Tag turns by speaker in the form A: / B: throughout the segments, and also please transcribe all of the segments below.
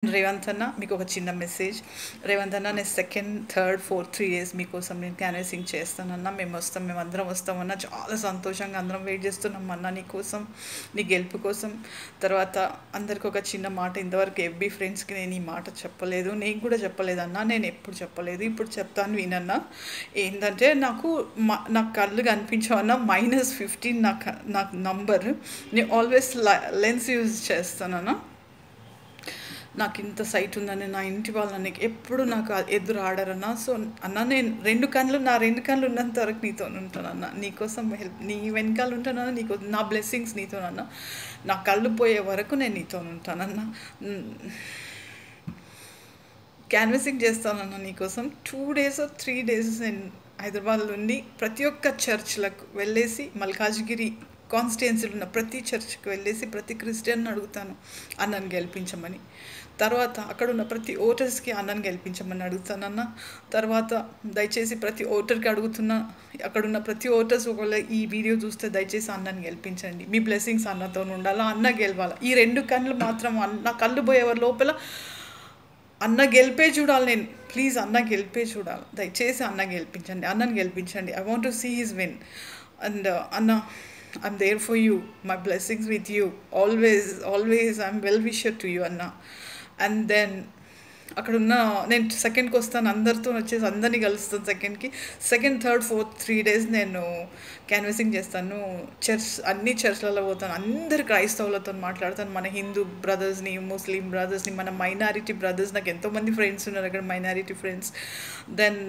A: రేవంత్ అన్న మీకు ఒక చిన్న మెసేజ్. రేవంత్ అన్న నేను సెకండ్, థర్డ్, ఫోర్త్ 3 డేస్ మీకోసం నేను క్యాన్వాసింగ్ చేస్తానన్నా. మేమందరం వస్తామన్నా. చాలా సంతోషంగా అందరం వెయిట్ చేస్తున్నాం అన్న నీకోసం, నీ గెలుపు కోసం. తర్వాత అందరికి ఒక చిన్న మాట, ఇంతవరకు ఎఫ్బీ ఫ్రెండ్స్కి నేను ఈ మాట చెప్పలేదు, నేను కూడా చెప్పలేదన్నా, నేను ఎప్పుడు చెప్పలేదు, ఇప్పుడు చెప్తాను వినన్నా. ఏంటంటే నాకు కళ్ళు కనిపించవన్నా -15 నాకు నంబర్. నేను ఆల్వేస్ లెన్స్ యూజ్ చేస్తానన్నా. నాకు ఇంత సైట్ ఉందని నా ఇంటి వాళ్ళని ఎప్పుడు నాకు ఎదురు ఆడరన్నా. సో అన్న నేను నా రెండు కళ్ళు ఉన్నంత వరకు నీతో ఉంటానన్న, నీకోసం నీ వెనకాల ఉంటానన్నా, నా బ్లెస్సింగ్స్ నీతోనన్నా. నా కళ్ళు పోయే వరకు నేను నీతో ఉంటానన్నా. క్యాన్వసింగ్ చేస్తానన్నా నీకోసం. 2 డేస్ 3 డేస్ నేను హైదరాబాద్లో ఉండి ప్రతి ఒక్క చర్చ్లకు వెళ్ళేసి, మల్కాజ్గిరి కాన్స్టిట్యున్సీలో ఉన్న ప్రతి చర్చ్కి వెళ్ళేసి ప్రతి క్రిస్టియన్ అడుగుతాను అన్నను గెలిపించమని. తర్వాత అక్కడ ఉన్న ప్రతి ఓటర్స్కి అన్నను గెలిపించమని అడుగుతానన్న. తర్వాత దయచేసి ప్రతి ఓటర్కి అడుగుతున్నా, అక్కడున్న ప్రతి ఓటర్స్ ఒకవేళ ఈ వీడియో చూస్తే దయచేసి అన్నను గెలిపించండి. మీ బ్లెస్సింగ్స్ అన్నతో ఉండాలా, అన్న గెలవాలా. ఈ 2 కళ్ళు మాత్రం నా కళ్ళు పోయేవారు లోపల అన్న గెలిపే చూడాలి. నేను ప్లీజ్ అన్న గెలిపే చూడాలి. దయచేసి అన్న గెలిపించండి, అన్నను గెలిపించండి. I want to see his win. And అన్న, I'm there for you. My blessings with you. Always I'm well wisher to you, Anna. And then అక్కడున్న నేను సెకండ్కి వస్తాను, అందరితో వచ్చేసి అందరినీ కలుస్తాను సెకండ్కి. సెకండ్, థర్డ్, ఫోర్త్ 3 డేస్ నేను క్యాన్వసింగ్ చేస్తాను. అన్ని చర్చ్లలో పోతాను, అందరు క్రైస్తవులతో మాట్లాడతాను. మన హిందూ బ్రదర్స్ని, ముస్లిం బ్రదర్స్ని, మన మైనారిటీ బ్రదర్స్, నాకు ఎంతోమంది ఫ్రెండ్స్ ఉన్నారు అక్కడ, minority friends. Then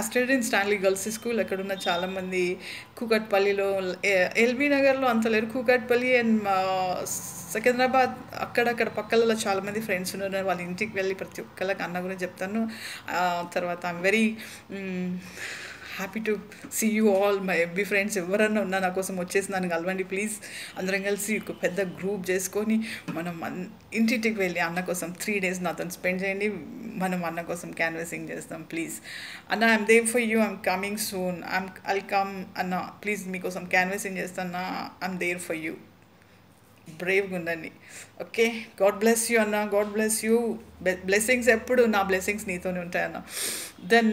A: Australian Stanley girls school అక్కడ ఉన్న చాలామంది, కూకట్పల్లిలో, ఎల్బీ నగర్లో అంత లేరు, కూకట్పల్లి అండ్ సికింద్రాబాద్ అక్కడక్కడ పక్కలలో చాలామంది ఫ్రెండ్స్ ఉన్నారు. వాళ్ళ ఇంటికి వెళ్ళి ప్రతి ఒక్కళ్ళకి అన్న గురించి చెప్తాను. తర్వాత I'm very happy to see you all. My FB friends ఎవరన్నా ఉన్నా నా కోసం వచ్చేసి నన్ను కలవండి ప్లీజ్. అందరం కలిసి ఒక పెద్ద గ్రూప్ చేసుకొని మనం ఇంటింటికి వెళ్ళి అన్న కోసం 3 డేస్ నాతో స్పెండ్ చేయండి. మనం అన్న కోసం క్యాన్వసింగ్ చేస్తాం ప్లీజ్. అన్న I'm there for you, I'm coming soon, I'll come అన్న. ప్లీజ్ మీకోసం క్యాన్వసింగ్ చేస్తాను. I'm there for you. బ్రేవ్గా ఉండండి. ఓకే, గాడ్ బ్లెస్ యూ అన్న, గాడ్ బ్లెస్ యూ. బ్లెస్సింగ్స్ ఎప్పుడు నా బ్లెస్సింగ్స్ నీతోనే ఉంటాయన్న. దెన్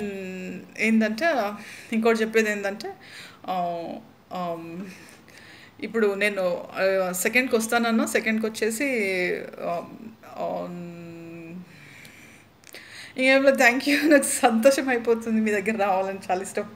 A: ఏంటంటే ఇంకోటి చెప్పేది ఏంటంటే, ఇప్పుడు నేను సెకండ్కి వస్తానన్నా. సెకండ్కి వచ్చేసి ఇంకేం థ్యాంక్ యూ. నాకు సంతోషం అయిపోతుంది, మీ దగ్గర రావాలని చాలా ఇష్టం.